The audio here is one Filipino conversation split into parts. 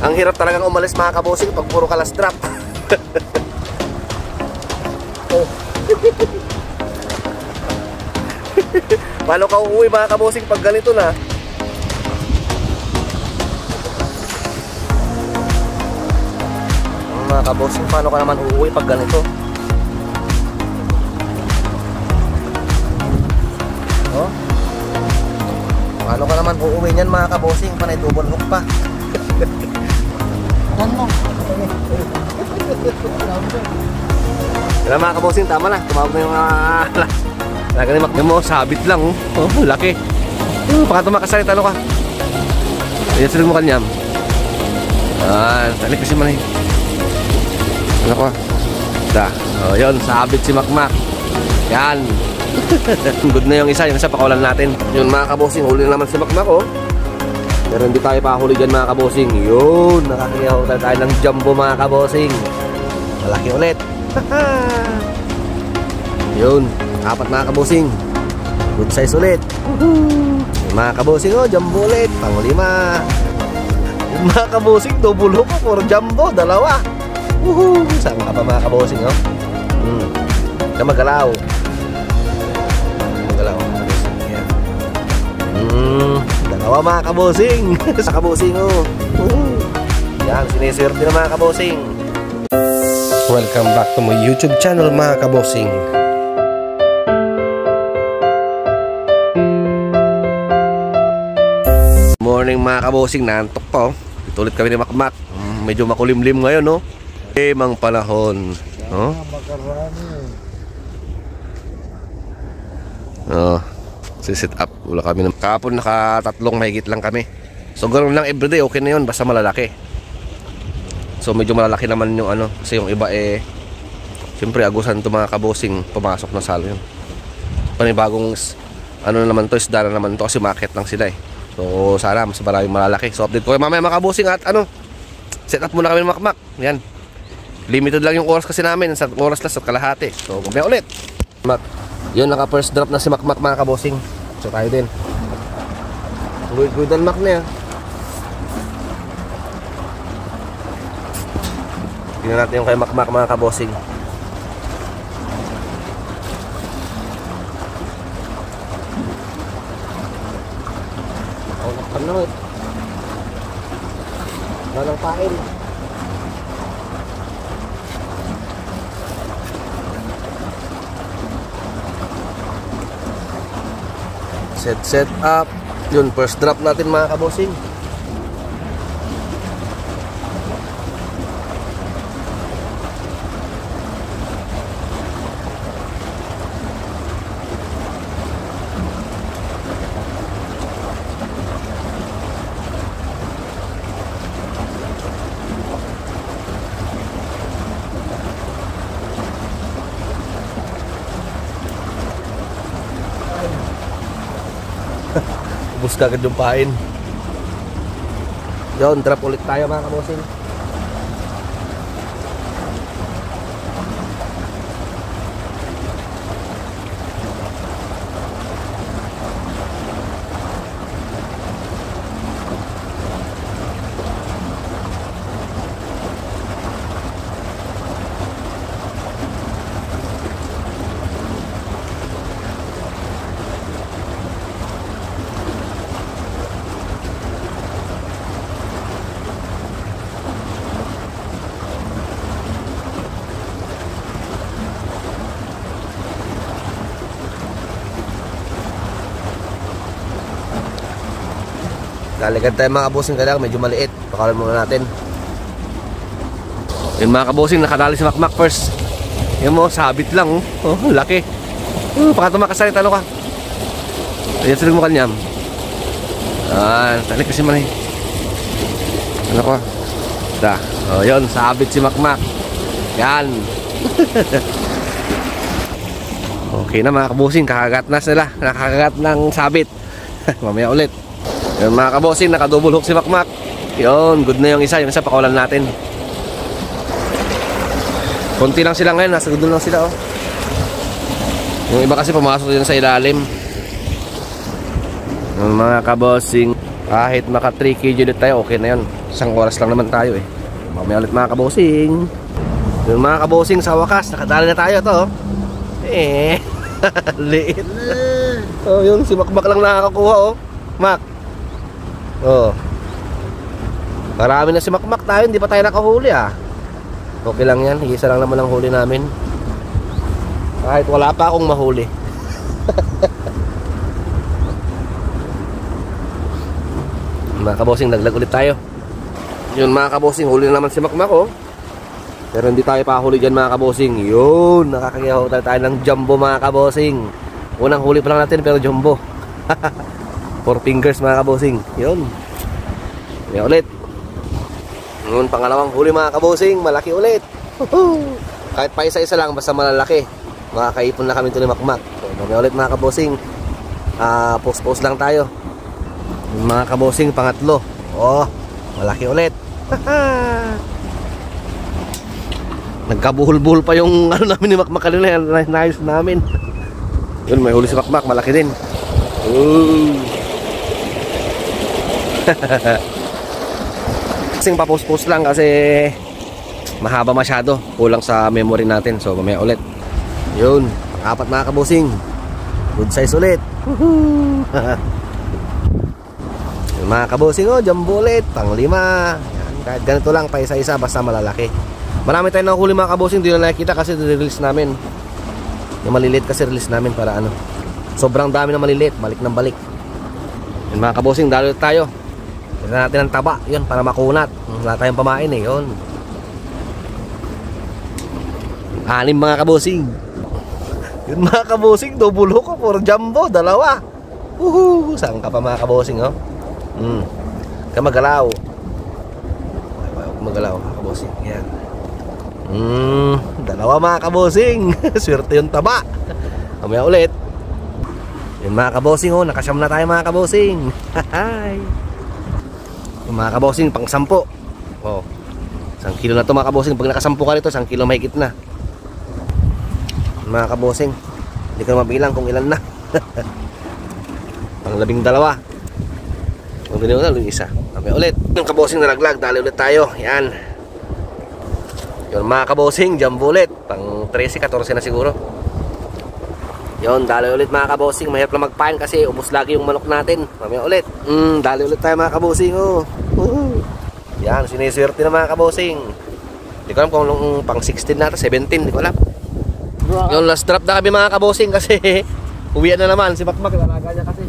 Ang hirap talagang umalis mga kabosing pag puro kalas drop. Oh. Paano ka uuwi mga kabosing pag ganito na? Mga kabosing, paano ka naman uuwi pag ganito? Oh? Paano ka naman uuwi niyan mga kabosing? Panay double hook pa. Dan mo. Wala mga kabosing, tama na. Tumawag na yung laki ni Macmac mo, sabit lang. Oh, laki. Baka tumakasalit, ano ka? Ayan sila mo kanyam. Talik kasi man eh. Ano ko? Oh, yun, sabit si Macmac. Yan. Good na yung isa pakawalan natin. Yun mga kabosing, huli na naman si Macmac oh. Pero hindi tayo pakahuli dyan mga kabosing. Yun, nakakiyaw tayo ng jumbo mga kabosing. Malaki ulit. Yun, 4 mga kabosing. Good size ulit. Mga kabosing oh, jumbo ulit. Pang-5. Mga kabosing, double hook for jumbo, 2. Saan ka pa mga kabosing oh? Ka magalaw. Magalaw. Yan. 2 mga kabosing. Sa kabosing oh. Yan, siniswerte na mga kabosing. Welcome back to my YouTube channel mga kabosing. Morning mga kabosing, naantok pa oh. Dito ulit kami ni Macmac. Medyo makulimlim ngayon no. Mang panahon no? Sisit up. Wala kami ng kahapon, naka-3 mahigit lang kami. So ganoon lang everyday, okay na yun, basta malalaki. So medyo malalaki naman yung ano, kasi yung iba eh siyempre agusan to mga kabosing, pumasok na salo yun. Panibagong ano naman to, isda na naman to, kasi market lang sila eh. So sana mas maraming malalaki. So update ko kayo mamaya mga kabosing at ano, set up muna kami ng Macmac. Yan, limited lang yung oras kasi namin, sa oras lang sa kalahati. So mamaya ulit yun, naka first drop na si Macmac mga kabosing. So tayo din good ang Mac na yan. Tingnan natin yung kay Macmac mga kabosing. Ano? Walang pain. Set up. Yun, first drop natin mga kabosing. Ubus ka agad yung pain. Yun, drop ulit tayo mga kabosing. Lalagyan tayo mga kabosing, kailangan medyo maliit. Pakalan muna natin. Yun mga kabosing, nakadali si Macmac first. Yan mo, sabit lang oh, laki. Baka tumakasalit, ano ka? Ayan sila mo kanyam. Talik kasi man eh. Ano ko? Oh, yun, sabit si Macmac. Yan. Okay na mga kabosing, kakagat na sila. Nakakagat ng sabit. Mamaya ulit. Yun mga kabosing, naka-double hook si Macmac. Yun, good na yung isa pakawalan natin. Konti lang sila ngayon, nasa doon lang sila oh. Yung iba kasi pumasok din sa ilalim. Yung mga kabosing, kahit maka 3 kg ulit tayo, okay na yun. Isang oras lang naman tayo eh. Mamaya ulit mga kabosing. Yung mga kabosing, sa wakas nakadali na tayo to. Liit. Oh, yun si Makmak lang nakakakuha oh. Mak. Oh. Marami na si Makmak tayo, hindi pa tayo nakahuli ah. Okay lang yan, isa lang naman ang huli namin. Kahit wala pa akong mahuli. Mga kabosing, naglag ulit tayo. Yun mga kabosing, huli na naman si Makmak oh. Pero hindi tayo pahuli dyan mga kabosing. Yun, nakakakiyaw tayo ng jumbo mga kabosing. Unang huli pa lang natin pero jumbo. 4 fingers mga kabosing. Yun. Yan ulit. Yun, pangalawang huli mga kabosing, malaki ulit. Kahit pa isa-isa lang, basta malalaki. Makakaipon na kami ito ni Makmak. So, mamaya ulit mga kabosing. Post-post lang tayo. Mga kabosing, pangatlo. Oh, malaki ulit. Nagkabuhol-buhol pa yung ano namin ni Makmak kanina, naayos namin. Yun, may huli si Makmak, malaki din. Kasing pa-post-post lang kasi mahaba masyado, kulang sa memory natin. So mamaya ulit. Yun, pang-apat mga kabosing. Good size ulit. Yun, mga kabosing oh, jumbo ulit, pang-5. Kahit ganito lang, pa isa-isa, basta malalaki. Marami tayong nahuli mga kabosing, hindi na nakikita kasi release namin. Yung maliliit kasi release namin para ano. Sobrang dami na maliliit, balik ng balik. Yun mga kabosing, dalo tayo. Tignan natin ang taba, yun, para makunat. Wala tayong pamain eh, yun. 6 mga kabosing. Yun mga kabosing, double hook for jumbo, 2. Saan ka pa mga kabosing oh? Ka magalaw. Magalaw mga kabosing, yan. 2 mga kabosing. Swerte yung taba. Mamaya ulit. Yun mga kabosing oh, nakasyam na tayo mga kabosing. Yung mga kabosing, pang 10. Oh, 1 kilo na to mga kabosing. Pag nakasampu ka nito, 1 kilo mahigit na. Mga kabosing, hindi ko na mabilang kung ilan na. Pang 12. Kung ganun na, yung isa. Mamaya ulit. Yung kabosing nalaglag, dali ulit tayo. Yan. Yun mga kabosing, jumbo ulit. Pang 13, 14 na siguro. Yun, dali ulit mga kabosing. Mahirap lang magpain kasi ubos lagi yung manok natin. Mamaya ulit. Dali ulit tayo mga kabosing oh. Yan, siniswerte na mga kabosing. Hindi ko alam kung pang 16 na ito, 17, hindi ko alam. Yung last drop na kami mga kabosing kasi uwian na naman si Makmak, lalaga niya kasi.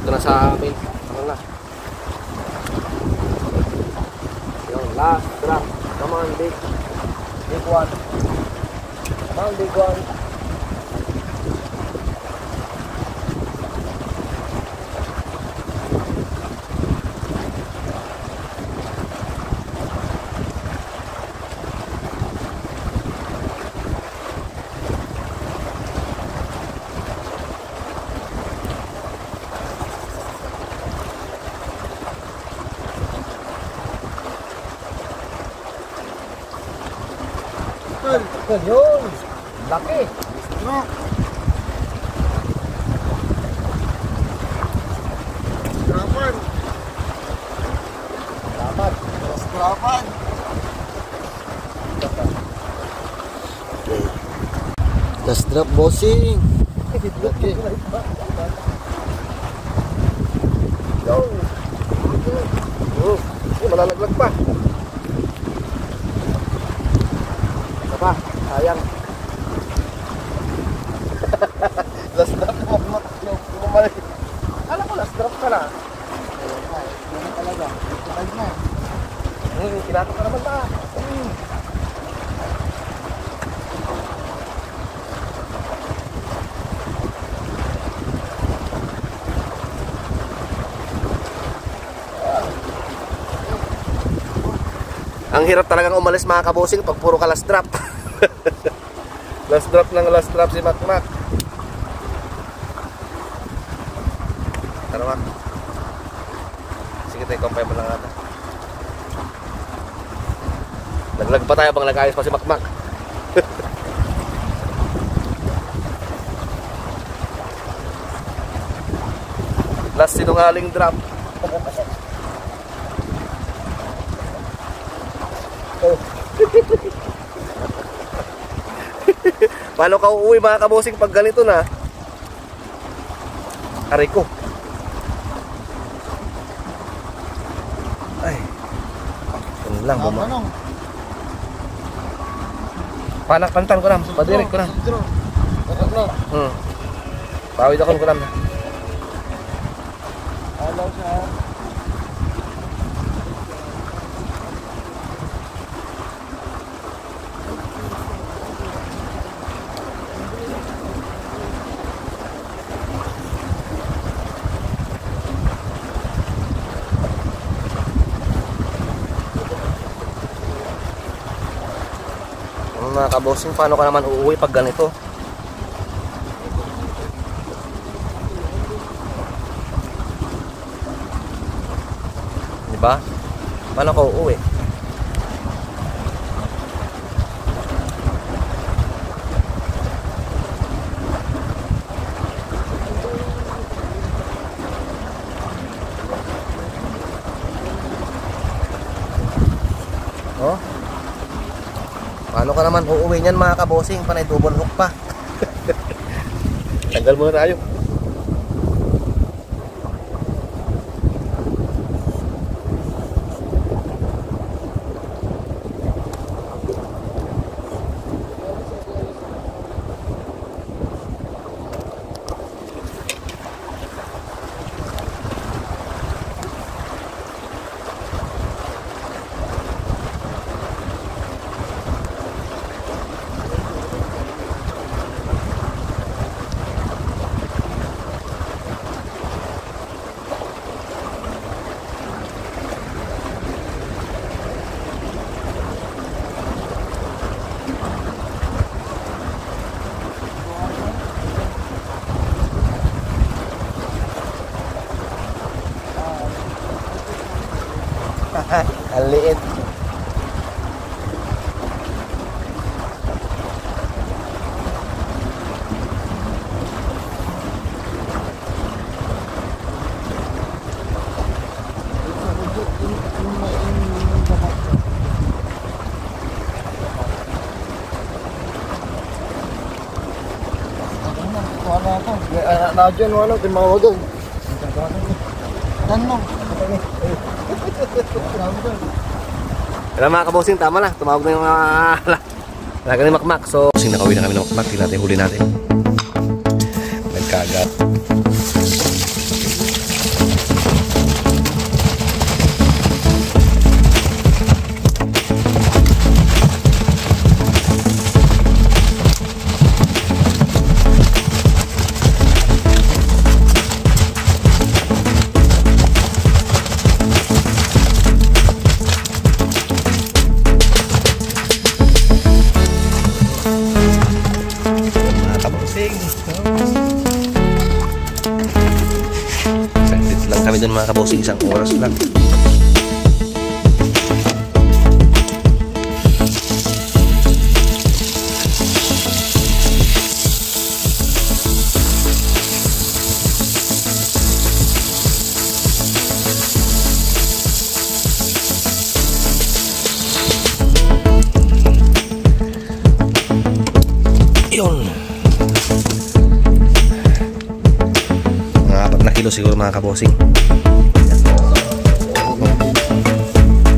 Ito na sa amin. Ano na? Yung last drop. Come on, big one. Come on, big one. Yun, laki. Drapan. Dapat. Drapan. Last drop bossing. Laki. Yo. Malalaglag pa. Apa? Sayang. Last drop mo. Bumalik. Alam ko last drop ka na. Ganun talaga. Sakay na. Kinatok ka naman pa. Ang hirap talagang umalis mga kabosing pag puro ka last drop. Last drop ng last drop si Makmak. Tara Mak. Sige tayo, kumpay mo lang natin. Naglag pa tayo bang nag-ayos pa si Makmak. Last sinungaling drop. Oh. Paano ka uuwi mga kabosing pag ganito na? Aray ko. Ay. Yun lang buma. Panak-pantan ko lang. Padirek ko lang. Pawid ako ko lang. Hello, sir. Mga kabosing, paano ka naman uuwi pag ganito? Diba? Paano ka uuwi? Oh? Paano ka naman uuwi niyan mga kabosing? Panay double hook pa. Tanggal muna tayo. Ang liit. Nadyan mo ano, timawag doon. Tanong. Kaya mga kabosing, tama na. Tumawag na yung laga ni Makmak. So, nakauwi na kami ng Makmak. Tingnan natin, huli natin. Nagkagat. Kami doon mga kabosing, isang oras lang. Yun. Mga 4 na kilo siguro mga kabosing.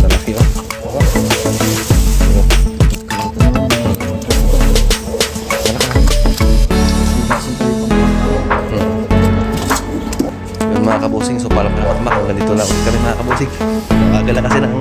Lalaki oh. Yun mga kabosing, so parang Makmak hanggang dito lang kami mga kabosing. Agala kasi ng